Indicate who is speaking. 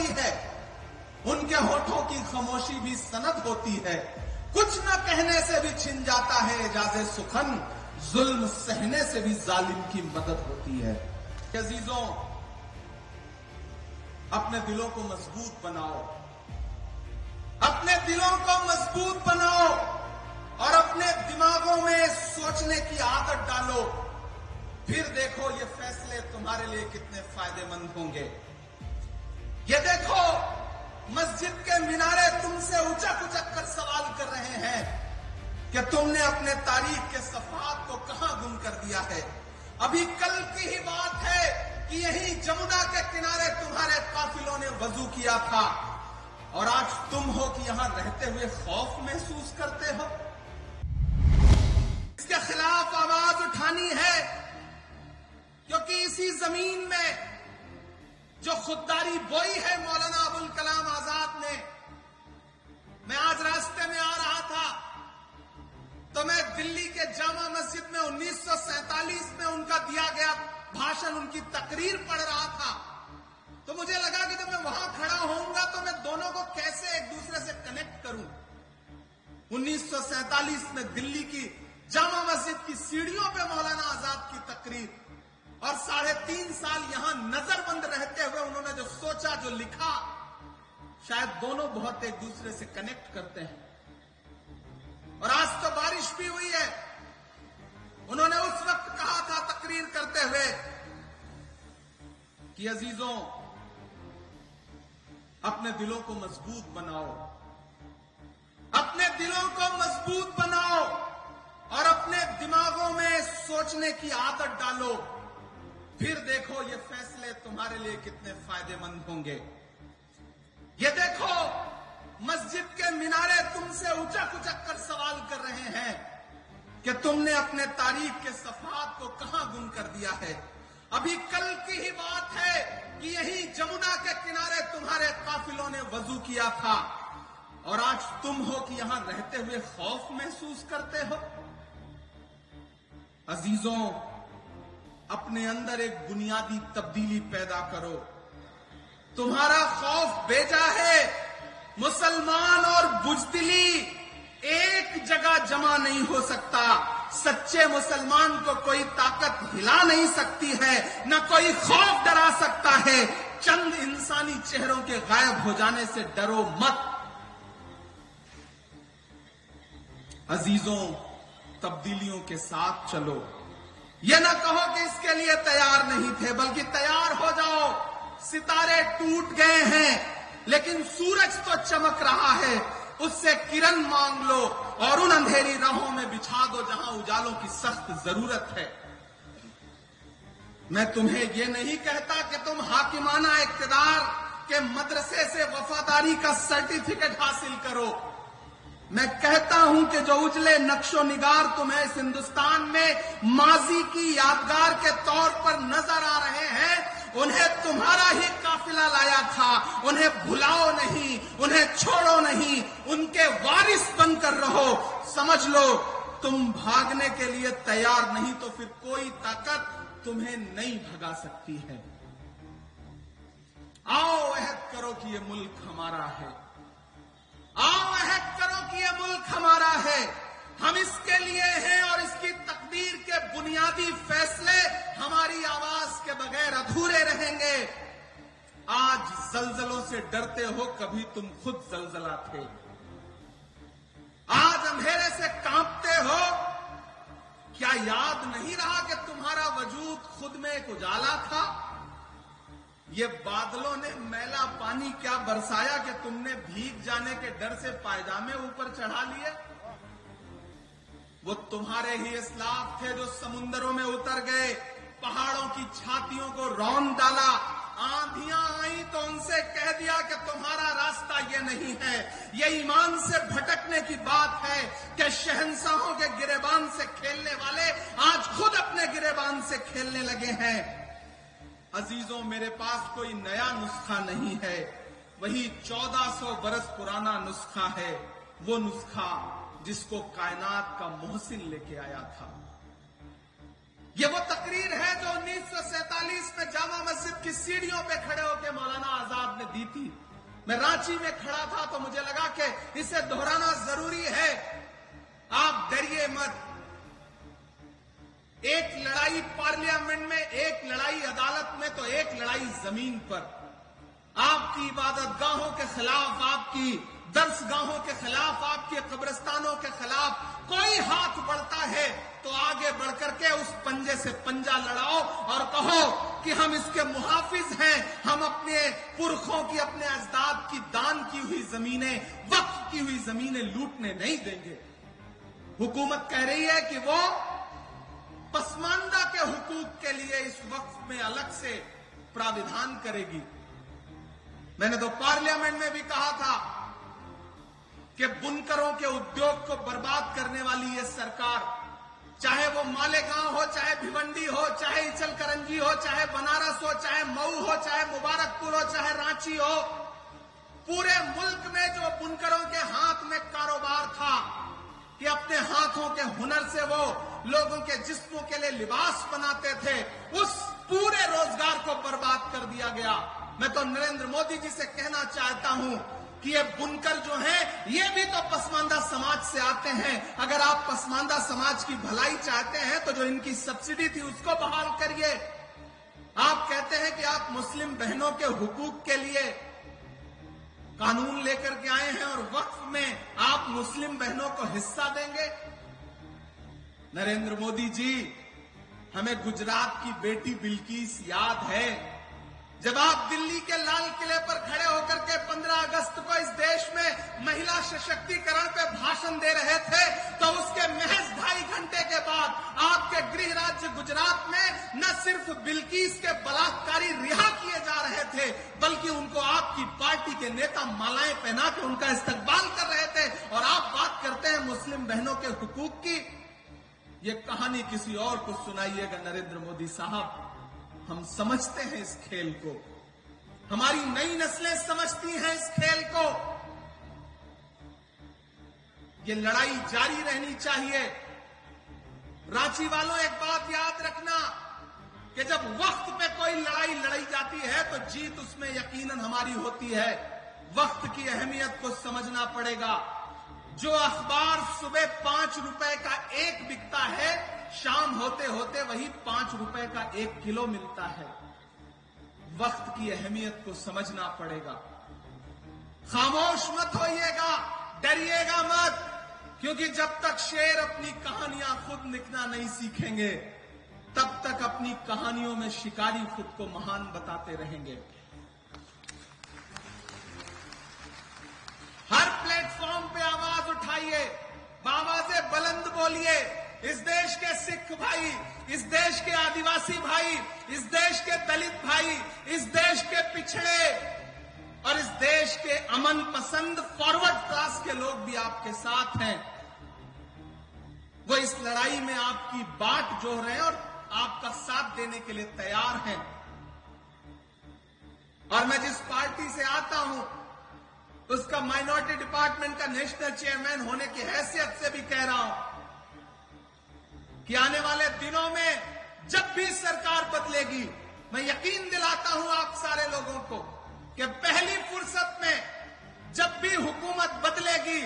Speaker 1: होती है, उनके होठों की खामोशी भी सनद होती है। कुछ न कहने से भी छिन जाता है एजाज़े सुखन, जुल्म सहने से भी जालिम की मदद होती है। अजीजों, अपने दिलों को मजबूत बनाओ, अपने दिलों को मजबूत बनाओ और अपने दिमागों में सोचने की आदत डालो। फिर देखो ये फैसले तुम्हारे लिए कितने फायदेमंद होंगे। ये देखो, मस्जिद के मीनारे तुमसे उचक उचक कर सवाल कर रहे हैं कि तुमने अपने तारीख के सफात को कहां गुम कर दिया है। अभी कल की ही बात है कि यही जमुना के किनारे तुम्हारे काफिलों ने वजू किया था और आज तुम हो कि यहां रहते हुए खौफ महसूस करते हो। इसके खिलाफ आवाज उठानी है, क्योंकि इसी जमीन में जो खुददारी बोई है मौलाना अबुल कलाम आजाद ने। मैं आज रास्ते में आ रहा था तो मैं दिल्ली के जामा मस्जिद में 1947 में उनका दिया गया भाषण, उनकी तकरीर पढ़ रहा था। तो मुझे लगा कि जब मैं वहां खड़ा होऊंगा तो मैं दोनों को कैसे एक दूसरे से कनेक्ट करूं। 1947 में दिल्ली की जामा मस्जिद की सीढ़ियों पे मौलाना आजाद की तकरीर, और 3.5 साल यहां नजरबंद रहते हुए उन्होंने जो सोचा, जो लिखा, शायद दोनों बहुत एक दूसरे से कनेक्ट करते हैं। और आज तो बारिश भी हुई है। उन्होंने उस वक्त कहा था तकरीर करते हुए कि अजीजों, अपने दिलों को मजबूत बनाओ, अपने दिलों को मजबूत बनाओ और अपने दिमागों में सोचने की आदत डालो। फिर देखो ये फैसले तुम्हारे लिए कितने फायदेमंद होंगे। ये देखो, मस्जिद के मीनारे तुमसे उचक उचक कर सवाल कर रहे हैं कि तुमने अपने तारीख के सफात को कहां गुम कर दिया है। अभी कल की ही बात है कि यही जमुना के किनारे तुम्हारे काफिलों ने वजू किया था और आज तुम हो कि यहां रहते हुए खौफ महसूस करते हो। अजीजों, अपने अंदर एक बुनियादी तब्दीली पैदा करो। तुम्हारा खौफ बेजा है। मुसलमान और बुज़दिली एक जगह जमा नहीं हो सकता। सच्चे मुसलमान को कोई ताकत हिला नहीं सकती है, न कोई खौफ डरा सकता है। चंद इंसानी चेहरों के गायब हो जाने से डरो मत। अजीजों, तब्दीलियों के साथ चलो। ये न कहो कि इसके लिए तैयार नहीं थे, बल्कि तैयार हो जाओ। सितारे टूट गए हैं लेकिन सूरज तो चमक रहा है। उससे किरण मांग लो और उन अंधेरी राहों में बिछा दो जहां उजालों की सख्त जरूरत है। मैं तुम्हें यह नहीं कहता कि तुम हाकिमाना इक्तिदार के मदरसे से वफादारी का सर्टिफिकेट हासिल करो। मैं कहता हूं कि जो उजले नक्शो निगार तुम्हें इस हिंदुस्तान में माजी की यादगार के तौर पर नजर आ रहे हैं, उन्हें तुम्हारा ही काफिला लाया था। उन्हें भुलाओ नहीं, उन्हें छोड़ो नहीं, उनके वारिस बनकर रहो। समझ लो, तुम भागने के लिए तैयार नहीं तो फिर कोई ताकत तुम्हें नहीं भगा सकती है। आओ अहद करो कि ये मुल्क हमारा है। आओ अहद करो कि ये मुल्क हमारा है। हम इसके लिए हैं और इसकी तकदीर के बुनियादी फैसले हमारी आवाज के बगैर अधूरे रहेंगे। आज जलजलों से डरते हो, कभी तुम खुद जलजला थे। आज अंधेरे से कांपते हो, क्या याद नहीं रहा कि तुम्हारा वजूद खुद में एक उजाला था। ये बादलों ने मैला पानी क्या बरसाया कि तुमने भीग जाने के डर से पायजामे ऊपर चढ़ा लिए। वो तुम्हारे ही इस्लाफ थे जो समुंदरों में उतर गए, पहाड़ों की छातियों को रौंद डाला। आंधियां आई तो उनसे कह दिया कि तुम्हारा रास्ता ये नहीं है। ये ईमान से भटकने की बात है कि शहंशाहों के गिरेबान से खेलने वाले आज खुद अपने गिरेबान से खेलने लगे हैं। अजीजों, मेरे पास कोई नया नुस्खा नहीं है, वही 1400 बरस पुराना नुस्खा है। वो नुस्खा जिसको कायनात का मोहसिन लेके आया था। ये वो तकरीर है जो 1947 में जामा मस्जिद की सीढ़ियों पे खड़े होकर मौलाना आजाद ने दी दी थी। मैं रांची में खड़ा था तो मुझे लगा कि इसे दोहराना जरूरी है। आप डरिए मत। एक लड़ाई पार्लियामेंट में, एक लड़ाई अदालत में, तो एक लड़ाई जमीन पर। आपकी इबादतगाहों के खिलाफ, आपकी दर्सगाहों के खिलाफ, आपके कब्रिस्तानों के खिलाफ कोई हाथ बढ़ता है तो आगे बढ़कर के उस पंजे से पंजा लड़ाओ और कहो कि हम इसके मुहाफिज हैं। हम अपने पुरखों की, अपने अजदाद की दान की हुई जमीनें, वक्फ की हुई जमीनें लूटने नहीं देंगे। हुकूमत कह रही है कि वो पसमानदा के हुकूक के लिए इस वक्फ में अलग से प्राविधान करेगी। मैंने तो पार्लियामेंट में भी कहा था कि बुनकरों के उद्योग को बर्बाद करने वाली ये सरकार, चाहे वो मालेगांव हो, चाहे भिवंडी हो, चाहे इचलकरंजी हो, चाहे बनारस हो, चाहे मऊ हो, चाहे मुबारकपुर हो, चाहे रांची हो, पूरे मुल्क में जो बुनकरों के हाथ में कारोबार था कि अपने हाथों के हुनर से वो लोगों के जिस्मों के लिए लिबास बनाते थे, उस पूरे रोजगार को बर्बाद कर दिया गया। मैं तो नरेंद्र मोदी जी से कहना चाहता हूं कि ये बुनकर जो हैं, ये भी तो पसमानदा समाज से आते हैं। अगर आप पसमानदा समाज की भलाई चाहते हैं तो जो इनकी सब्सिडी थी उसको बहाल करिए। आप कहते हैं कि आप मुस्लिम बहनों के हुकूक के लिए कानून लेकर के आए हैं और वक्फ में आप मुस्लिम बहनों को हिस्सा देंगे। नरेंद्र मोदी जी, हमें गुजरात की बेटी बिल्किस याद है। जब आप दिल्ली के लाल किले पर खड़े होकर के 15 अगस्त को इस देश में महिला सशक्तिकरण पे भाषण दे रहे थे तो उसके महज 2.5 घंटे के बाद आपके गृह राज्य गुजरात में न सिर्फ बिल्किस के बलात्कारी रिहा किए जा रहे थे, बल्कि उनको आपकी पार्टी के नेता मालाएं पहना के उनका इस्तकबाल कर रहे थे। और आप बात करते हैं मुस्लिम बहनों के हुकूक की। ये कहानी किसी और को सुनाइएगा नरेंद्र मोदी साहब। हम समझते हैं इस खेल को, हमारी नई नस्लें समझती हैं इस खेल को। ये लड़ाई जारी रहनी चाहिए। रांची वालों, एक बात याद रखना कि जब वक्त पे कोई लड़ाई लड़ी जाती है तो जीत उसमें यकीनन हमारी होती है। वक्त की अहमियत को समझना पड़ेगा। जो अखबार सुबह 5 रुपए का एक बिकता है, शाम होते होते वही 5 रुपए का 1 किलो मिलता है। वक्त की अहमियत को समझना पड़ेगा। खामोश मत होइएगा, डरिएगा मत, क्योंकि जब तक शेर अपनी कहानियां खुद लिखना नहीं सीखेंगे तब तक अपनी कहानियों में शिकारी खुद को महान बताते रहेंगे। हर प्लेटफॉर्म पे आवाज उठाइए, आवाजें बुलंद बोलिए। इस देश के सिख भाई, इस देश के आदिवासी भाई, इस देश के दलित भाई, इस देश के पिछड़े और इस देश के अमन पसंद फॉरवर्ड क्लास के लोग भी आपके साथ हैं। वो इस लड़ाई में आपकी बाट जोड़ रहे हैं और आपका साथ देने के लिए तैयार हैं। और मैं जिस पार्टी से आता हूं उसका माइनॉरिटी डिपार्टमेंट का नेशनल चेयरमैन होने की हैसियत से भी कह रहा हूं कि आने वाले दिनों में जब भी सरकार बदलेगी, मैं यकीन दिलाता हूं आप सारे लोगों को कि पहली फुर्सत में जब भी हुकूमत बदलेगी